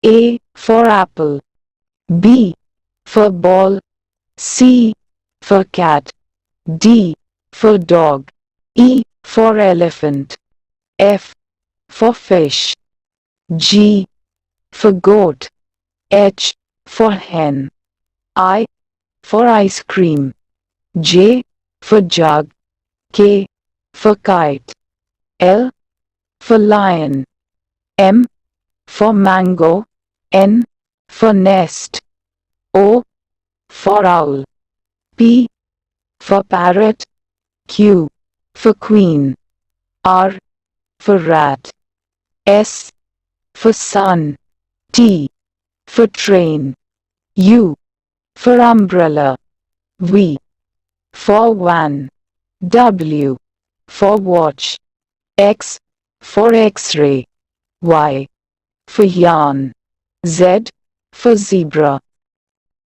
A for apple, B for ball, C for cat, D for dog, E for elephant, F for fish, G for goat, H for hen, I for ice cream, J for jug, K for kite, L for lion, M for mango, N for nest, O for owl, P for parrot, Q for queen, R for rat, S for sun, T for train, U for umbrella, V for van, W for watch, X for X-ray, Y for yarn, Z for zebra,